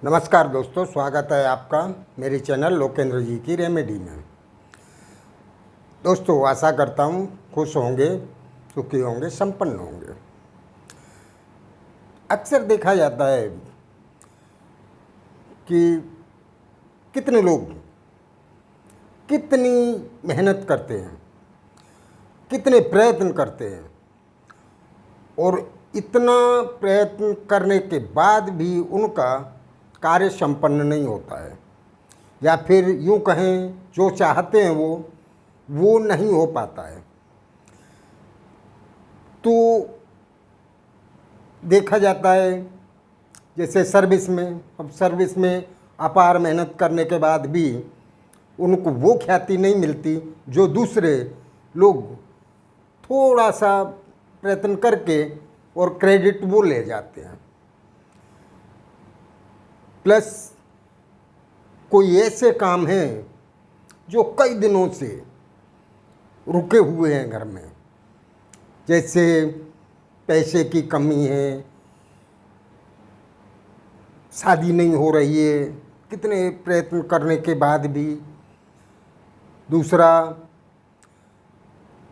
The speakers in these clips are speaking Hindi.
नमस्कार दोस्तों, स्वागत है आपका मेरे चैनल लोकेंद्र जी की रेमेडी में। दोस्तों, आशा करता हूँ खुश होंगे, सुखी होंगे, संपन्न होंगे। अक्सर देखा जाता है कि कितने लोग कितनी मेहनत करते हैं, कितने प्रयत्न करते हैं और इतना प्रयत्न करने के बाद भी उनका कार्य संपन्न नहीं होता है, या फिर यूँ कहें जो चाहते हैं वो नहीं हो पाता है। तो देखा जाता है जैसे सर्विस में अपार मेहनत करने के बाद भी उनको वो ख्याति नहीं मिलती जो दूसरे लोग थोड़ा सा प्रयत्न करके और क्रेडिट वो ले जाते हैं। प्लस कोई ऐसे काम हैं जो कई दिनों से रुके हुए हैं घर में, जैसे पैसे की कमी है, शादी नहीं हो रही है कितने प्रयत्न करने के बाद भी, दूसरा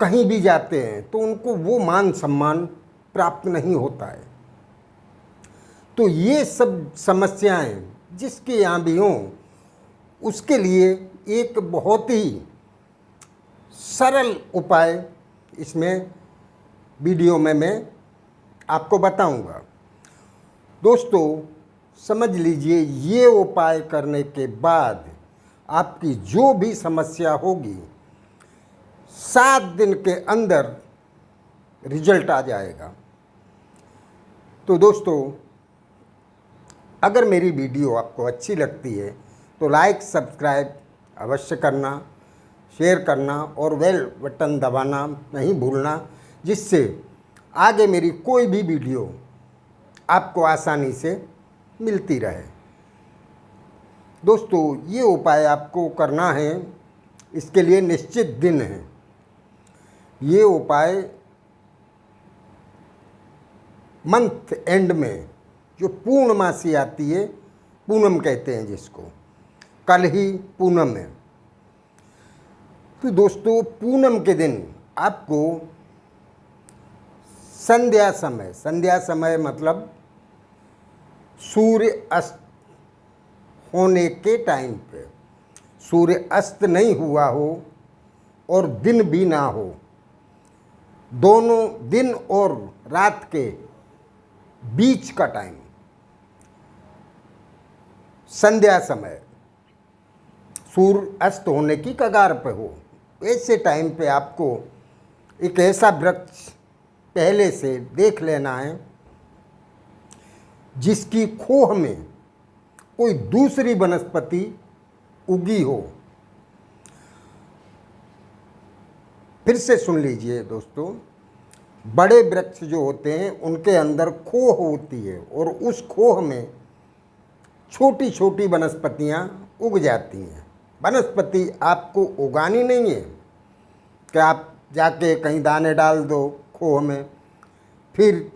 कहीं भी जाते हैं तो उनको वो मान सम्मान प्राप्त नहीं होता है। तो ये सब समस्याएं जिसके यहाँ भी हों, उसके लिए एक बहुत ही सरल उपाय इसमें वीडियो में मैं आपको बताऊंगा। दोस्तों, समझ लीजिए, ये उपाय करने के बाद आपकी जो भी समस्या होगी 7 दिन के अंदर रिजल्ट आ जाएगा। तो दोस्तों, अगर मेरी वीडियो आपको अच्छी लगती है तो लाइक सब्सक्राइब अवश्य करना, शेयर करना और बेल बटन दबाना नहीं भूलना, जिससे आगे मेरी कोई भी वीडियो आपको आसानी से मिलती रहे। दोस्तों, ये उपाय आपको करना है, इसके लिए निश्चित दिन है। ये उपाय मंथ एंड में जो पूर्णमासी आती है, पूनम कहते हैं जिसको, कल ही पूनम है। तो दोस्तों, पूनम के दिन आपको संध्या समय मतलब सूर्य अस्त होने के टाइम पे, सूर्य अस्त नहीं हुआ हो और दिन भी ना हो, दोनों दिन और रात के बीच का टाइम, संध्या समय, सूर्य अस्त होने की कगार पे हो, ऐसे टाइम पे आपको एक ऐसा वृक्ष पहले से देख लेना है जिसकी खोह में कोई दूसरी वनस्पति उगी हो। फिर से सुन लीजिए दोस्तों, बड़े वृक्ष जो होते हैं उनके अंदर खोह होती है और उस खोह में छोटी छोटी वनस्पतियाँ उग जाती हैं। वनस्पति आपको उगानी नहीं है कि आप जाके कहीं दाने डाल दो खोह में, फिर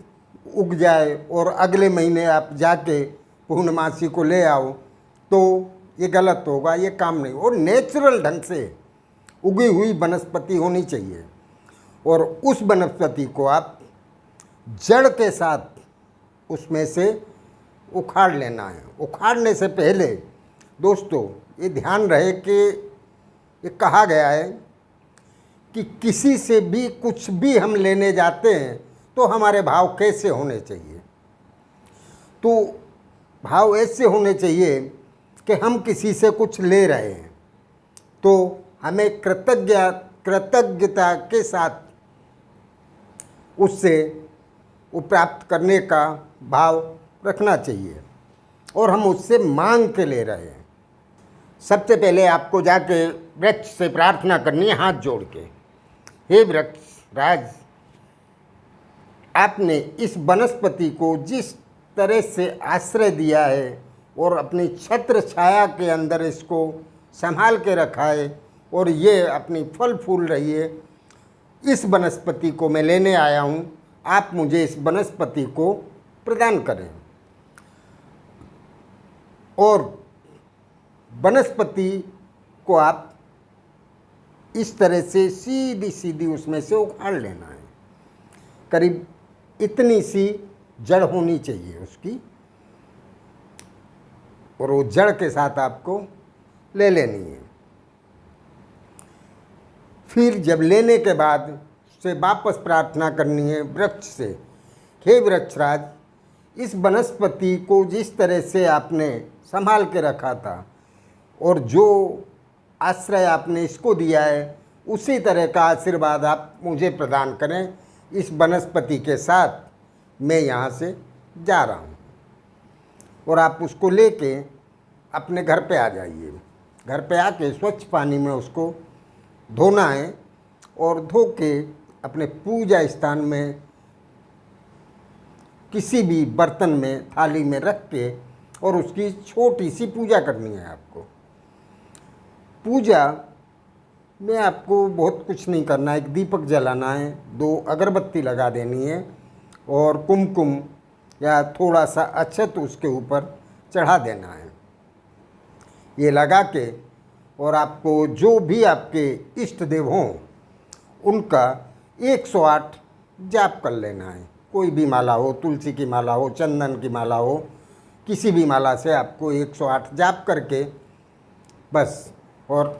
उग जाए और अगले महीने आप जाके पूर्णमासी को ले आओ, तो ये गलत होगा, ये काम नहीं। और नेचुरल ढंग से उगी हुई वनस्पति होनी चाहिए और उस वनस्पति को आप जड़ के साथ उसमें से उखाड़ लेना है। उखाड़ने से पहले दोस्तों ये ध्यान रहे कि ये कहा गया है कि किसी से भी कुछ भी हम लेने जाते हैं तो हमारे भाव कैसे होने चाहिए। तो भाव ऐसे होने चाहिए कि हम किसी से कुछ ले रहे हैं तो हमें कृतज्ञता के साथ उससे वो प्राप्त करने का भाव रखना चाहिए और हम उससे मांग के ले रहे हैं। सबसे पहले आपको जाके वृक्ष से प्रार्थना करनी है हाथ जोड़ के, हे वृक्ष राज, आपने इस वनस्पति को जिस तरह से आश्रय दिया है और अपनी छत्र छाया के अंदर इसको संभाल के रखा है और ये अपनी फल फूल रही है, इस वनस्पति को मैं लेने आया हूँ, आप मुझे इस वनस्पति को प्रदान करें। और वनस्पति को आप इस तरह से सीधी सीधी उसमें से उखाड़ लेना है। करीब इतनी सी जड़ होनी चाहिए उसकी, और वो जड़ के साथ आपको ले लेनी है। फिर जब लेने के बाद उससे वापस प्रार्थना करनी है वृक्ष से, हे वृक्षराज, इस वनस्पति को जिस तरह से आपने संभाल के रखा था और जो आश्रय आपने इसको दिया है, उसी तरह का आशीर्वाद आप मुझे प्रदान करें। इस वनस्पति के साथ मैं यहाँ से जा रहा हूँ। और आप उसको लेके अपने घर पे आ जाइए। घर पे आके स्वच्छ पानी में उसको धोना है, और धो के अपने पूजा स्थान में किसी भी बर्तन में, थाली में रख के, और उसकी छोटी सी पूजा करनी है आपको। पूजा में आपको बहुत कुछ नहीं करना है। एक दीपक जलाना है, 2 अगरबत्ती लगा देनी है, और कुमकुम या थोड़ा सा अक्षत उसके ऊपर चढ़ा देना है। ये लगा के, और आपको जो भी आपके इष्ट देव हों उनका 108 जाप कर लेना है। कोई भी माला हो, तुलसी की माला हो, चंदन की माला हो, किसी भी माला से आपको 108 जाप करके बस, और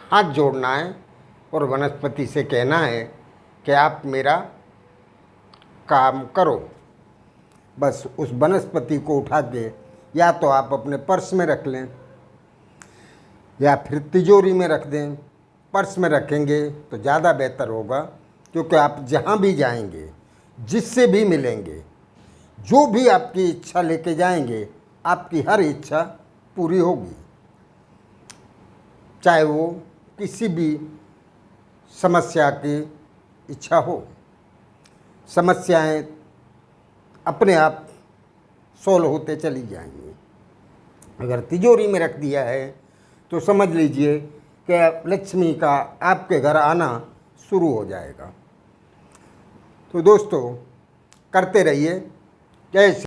हाथ जोड़ना है, और वनस्पति से कहना है कि आप मेरा काम करो। बस उस वनस्पति को उठा के या तो आप अपने पर्स में रख लें, या फिर तिजोरी में रख दें। पर्स में रखेंगे तो ज़्यादा बेहतर होगा, क्योंकि आप जहाँ भी जाएंगे, जिससे भी मिलेंगे, जो भी आपकी इच्छा लेके जाएंगे, आपकी हर इच्छा पूरी होगी। चाहे वो किसी भी समस्या की इच्छा हो। समस्याएं अपने आप सॉल्व होते चली जाएंगी। अगर तिजोरी में रख दिया है तो समझ लीजिए कि लक्ष्मी का आपके घर आना शुरू हो जाएगा। तो दोस्तों, करते रहिए। जय श्री